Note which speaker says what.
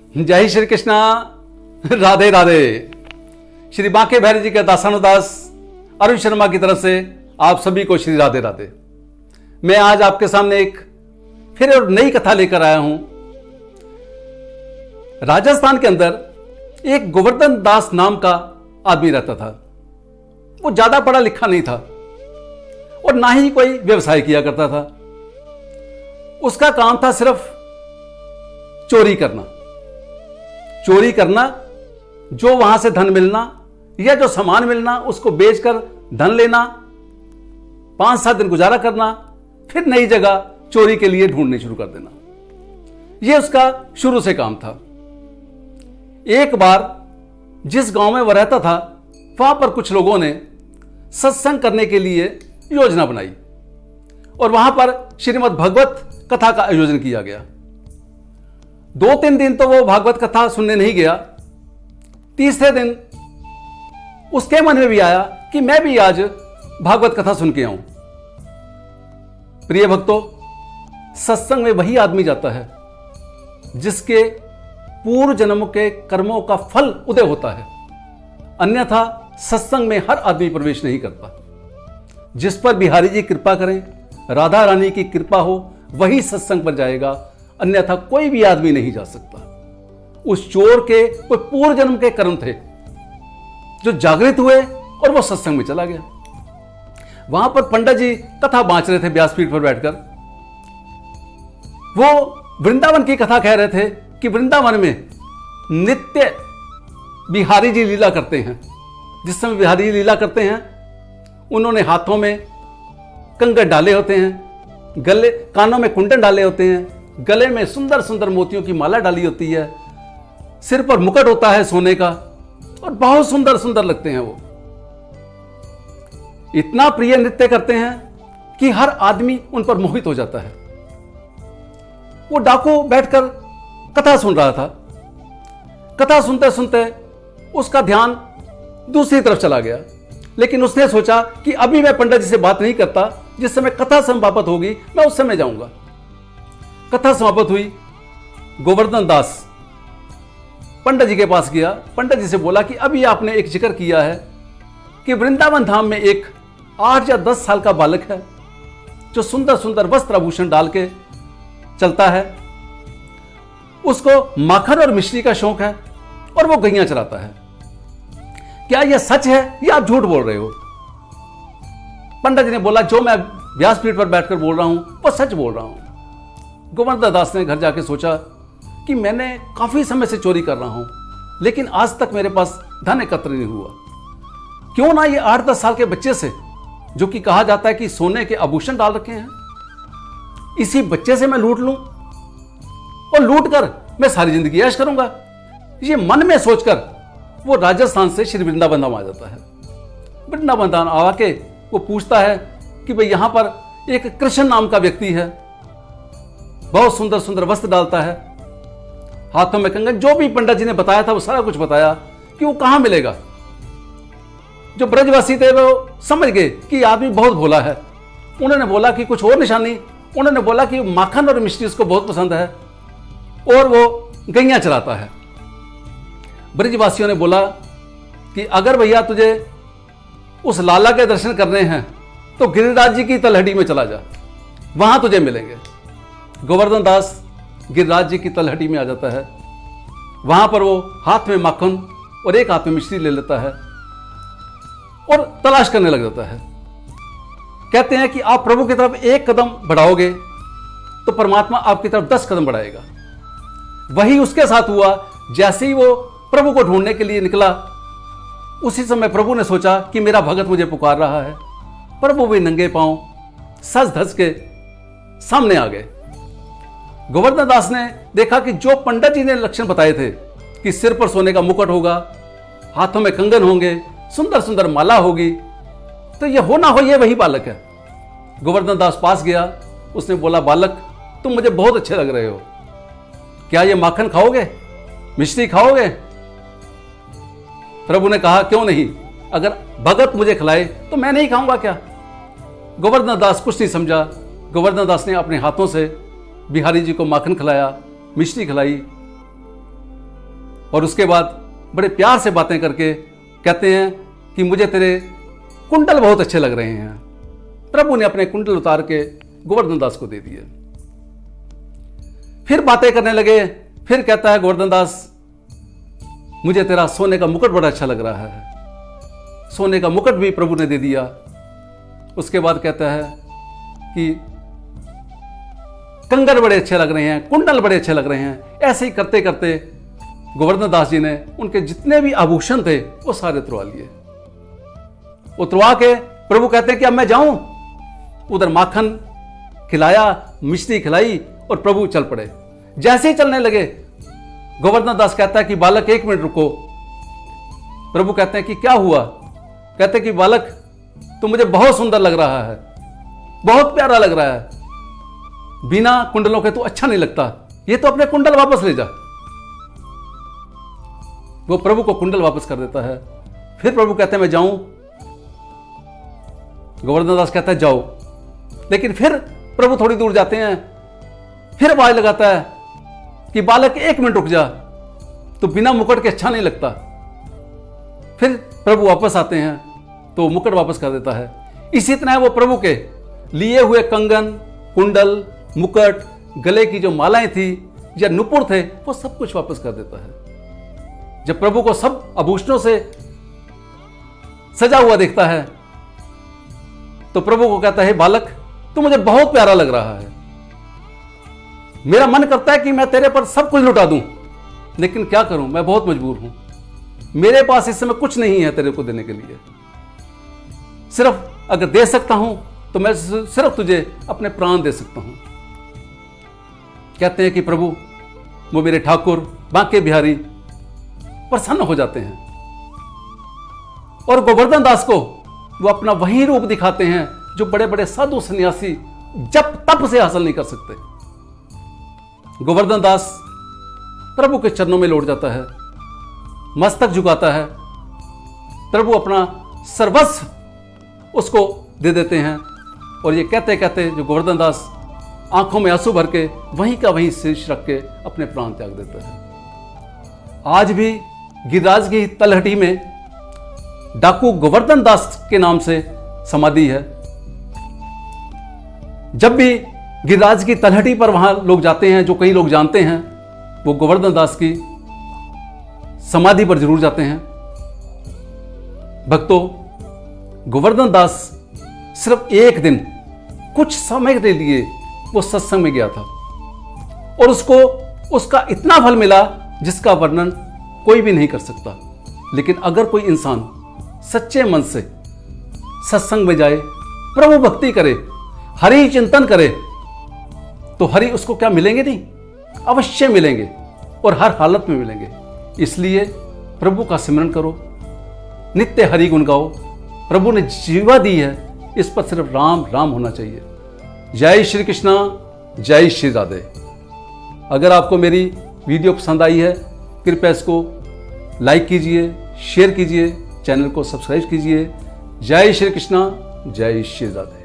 Speaker 1: जय श्री कृष्णा, राधे राधे। श्री बांके बिहारी जी के दासानुदास अरुण शर्मा की तरफ से आप सभी को श्री राधे राधे। मैं आज आपके सामने एक फिर और नई कथा लेकर आया हूं। राजस्थान के अंदर एक गोवर्धन दास नाम का आदमी रहता था। वो ज्यादा पढ़ा लिखा नहीं था और ना ही कोई व्यवसाय किया करता था। उसका काम था सिर्फ चोरी करना, जो वहां से धन मिलना या जो सामान मिलना उसको बेचकर धन लेना, 5-7 दिन गुजारा करना, फिर नई जगह चोरी के लिए ढूंढने शुरू कर देना। यह उसका शुरू से काम था। एक बार जिस गांव में वह रहता था वहां पर कुछ लोगों ने सत्संग करने के लिए योजना बनाई और वहां पर श्रीमद् भगवत कथा का आयोजन किया गया। 2-3 दिन तो वो भागवत कथा सुनने नहीं गया। तीसरे दिन उसके मन में भी आया कि मैं भी आज भागवत कथा सुन के आऊं। प्रिय भक्तों, सत्संग में वही आदमी जाता है जिसके पूर्व जन्म के कर्मों का फल उदय होता है, अन्यथा सत्संग में हर आदमी प्रवेश नहीं करता। जिस पर बिहारी जी कृपा करें, राधा रानी की कृपा हो, वही सत्संग पर जाएगा, अन्यथा कोई भी आदमी नहीं जा सकता। उस चोर के कोई पूर्व जन्म के कर्म थे जो जागृत हुए और वो सत्संग में चला गया। वहां पर पंडित जी कथा बांच रहे थे व्यासपीठ पर बैठकर। वो वृंदावन की कथा कह रहे थे कि वृंदावन में नित्य बिहारी जी लीला करते हैं। जिस समय बिहारी जी लीला करते हैं, उन्होंने हाथों में कंगन डाले होते हैं, गले कानों में कुंडन डाले होते हैं, गले में सुंदर सुंदर मोतियों की माला डाली होती है, सिर पर मुकुट होता है सोने का और बहुत सुंदर सुंदर लगते हैं। वो इतना प्रिय नृत्य करते हैं कि हर आदमी उन पर मोहित हो जाता है। वो डाकू बैठकर कथा सुन रहा था। कथा सुनते सुनते उसका ध्यान दूसरी तरफ चला गया, लेकिन उसने सोचा कि अभी मैं पंडित जी से बात नहीं करता, जिस समय कथा समाप्त होगी मैं उस समय जाऊंगा। कथा समाप्त हुई। गोवर्धन दास पंडित जी के पास गया। पंडित जी से बोला कि अभी आपने एक जिक्र किया है कि वृंदावन धाम में एक 8 या 10 साल का बालक है जो सुंदर सुंदर वस्त्र आभूषण डाल के चलता है। उसको माखन और मिश्री का शौक है और वो गैया चराता है। क्या यह सच है या आप झूठ बोल रहे हो? पंडित जी ने बोला, जो मैं व्यासपीठ पर बैठकर बोल रहा हूं वो सच बोल रहा हूं। गोवर्धन दास ने घर जाके सोचा कि मैंने काफी समय से चोरी कर रहा हूं, लेकिन आज तक मेरे पास धन एकत्र नहीं हुआ। क्यों ना ये 8-10 साल के बच्चे से, जो कि कहा जाता है कि सोने के आभूषण डाल रखे हैं, इसी बच्चे से मैं लूट लूं और लूट कर मैं सारी जिंदगी ऐश करूंगा। ये मन में सोचकर वो राजस्थान से श्री वृंदावन धाम आ जाता है। वृंदावन धाम आके वो पूछता है कि भाई यहां पर एक कृष्ण नाम का व्यक्ति है, बहुत सुंदर सुंदर वस्त्र डालता है, हाथों में कंगन, जो भी पंडित जी ने बताया था वो सारा कुछ बताया कि वो कहां मिलेगा। जो ब्रजवासी थे वो समझ गए कि आदमी बहुत भोला है। उन्होंने बोला कि कुछ और निशानी। उन्होंने बोला कि माखन और मिश्री उसको बहुत पसंद है और वो गैया चलाता है। ब्रजवासियों ने बोला कि अगर भैया तुझे उस लाला के दर्शन करने हैं तो गिरिराज जी की तलहटी में चला जा, वहां तुझे मिलेंगे। गोवर्धन दास गिरिराज जी की तलहटी में आ जाता है। वहां पर वो हाथ में माखन और एक हाथ में मिश्री ले लेता है और तलाश करने लग जाता है। कहते हैं कि आप प्रभु की तरफ एक कदम बढ़ाओगे तो परमात्मा आपकी तरफ 10 कदम बढ़ाएगा। वही उसके साथ हुआ। जैसे ही वो प्रभु को ढूंढने के लिए निकला, उसी समय प्रभु ने सोचा कि मेरा भगत मुझे पुकार रहा है। प्रभु भी नंगे पांव सज धज के सामने आ गए। गोवर्धन दास ने देखा कि जो पंडित जी ने लक्षण बताए थे कि सिर पर सोने का मुकुट होगा, हाथों में कंगन होंगे, सुंदर सुंदर माला होगी, तो ये हो ना हो ये वही बालक है। गोवर्धन दास पास गया। उसने बोला, बालक तुम मुझे बहुत अच्छे लग रहे हो, क्या ये माखन खाओगे, मिश्री खाओगे? प्रभु ने कहा, क्यों नहीं, अगर भगत मुझे खिलाए तो मैं नहीं खाऊंगा क्या? गोवर्धन दास कुछ नहीं समझा। गोवर्धन दास ने अपने हाथों से बिहारी जी को माखन खिलाया, मिश्री खिलाई और उसके बाद बड़े प्यार से बातें करके कहते हैं कि मुझे तेरे कुंडल बहुत अच्छे लग रहे हैं। प्रभु ने अपने कुंडल उतार के गोवर्धन दास को दे दिए। फिर बातें करने लगे। फिर कहता है गोवर्धन दास, मुझे तेरा सोने का मुकुट बड़ा अच्छा लग रहा है। सोने का मुकुट भी प्रभु ने दे दिया। उसके बाद कहता है कि कंगन बड़े अच्छे लग रहे हैं, कुंडल बड़े अच्छे लग रहे हैं। ऐसे ही करते करते गोवर्धन दास जी ने उनके जितने भी आभूषण थे वो सारे उतरवा लिए। उतरवा के प्रभु कहते हैं कि अब मैं जाऊं। उधर माखन खिलाया, मिश्री खिलाई और प्रभु चल पड़े। जैसे ही चलने लगे, गोवर्धन दास कहता है कि बालक 1 मिनट रुको। प्रभु कहते हैं कि क्या हुआ? कहते हैं कि बालक, तू मुझे बहुत सुंदर लग रहा है, बहुत प्यारा लग रहा है, बिना कुंडलों के तू अच्छा नहीं लगता, ये तो अपने कुंडल वापस ले जा। वो प्रभु को कुंडल वापस कर देता है। फिर प्रभु कहते हैं मैं जाऊं। गोवर्धन दास कहता है जाओ। लेकिन फिर प्रभु थोड़ी दूर जाते हैं, फिर आवाज लगाता है कि बालक 1 मिनट रुक जा, तो बिना मुकुट के अच्छा नहीं लगता। फिर प्रभु वापस आते हैं तो मुकुट वापस कर देता है। इसी तरह वो प्रभु के लिए हुए कंगन, कुंडल, मुकुट, गले की जो मालाएं थी या नुपुर थे, वो सब कुछ वापस कर देता है। जब प्रभु को सब आभूषणों से सजा हुआ देखता है तो प्रभु को कहता है बालक, तू मुझे बहुत प्यारा लग रहा है, मेरा मन करता है कि मैं तेरे पर सब कुछ लुटा दूं, लेकिन क्या करूं, मैं बहुत मजबूर हूं। मेरे पास इस समय कुछ नहीं है तेरे को देने के लिए। सिर्फ अगर दे सकता हूं तो मैं सिर्फ तुझे अपने प्राण दे सकता हूं। कहते हैं कि प्रभु, वो मेरे ठाकुर बांके बिहारी प्रसन्न हो जाते हैं और गोवर्धन दास को वो अपना वही रूप दिखाते हैं जो बड़े बड़े साधु सन्यासी जब तप से हासिल नहीं कर सकते। गोवर्धन दास प्रभु के चरणों में लौट जाता है, मस्तक झुकाता है। प्रभु अपना सर्वस्व उसको दे देते हैं और ये कहते कहते जो गोवर्धन दास आंखों में आंसू भर के वहीं का वहीं शीश रख के अपने प्राण त्याग देता है। आज भी गिरिराज की तलहटी में डाकू गोवर्धन दास के नाम से समाधि है। जब भी गिरिराज की तलहटी पर वहां लोग जाते हैं, जो कई लोग जानते हैं, वो गोवर्धन दास की समाधि पर जरूर जाते हैं। भक्तों, गोवर्धन दास सिर्फ एक दिन कुछ समय के लिए वो सत्संग में गया था और उसको उसका इतना फल मिला जिसका वर्णन कोई भी नहीं कर सकता। लेकिन अगर कोई इंसान सच्चे मन से सत्संग में जाए, प्रभु भक्ति करे, हरि चिंतन करे, तो हरि उसको क्या मिलेंगे? नहीं, अवश्य मिलेंगे और हर हालत में मिलेंगे। इसलिए प्रभु का सिमरन करो, नित्य हरि गुण गाओ। प्रभु ने जीवा दी है, इस पर सिर्फ राम राम होना चाहिए। जय श्री कृष्णा, जय श्री राधे। अगर आपको मेरी वीडियो पसंद आई है, कृपया इसको लाइक कीजिए, शेयर कीजिए, चैनल को सब्सक्राइब कीजिए। जय श्री कृष्णा, जय श्री राधे।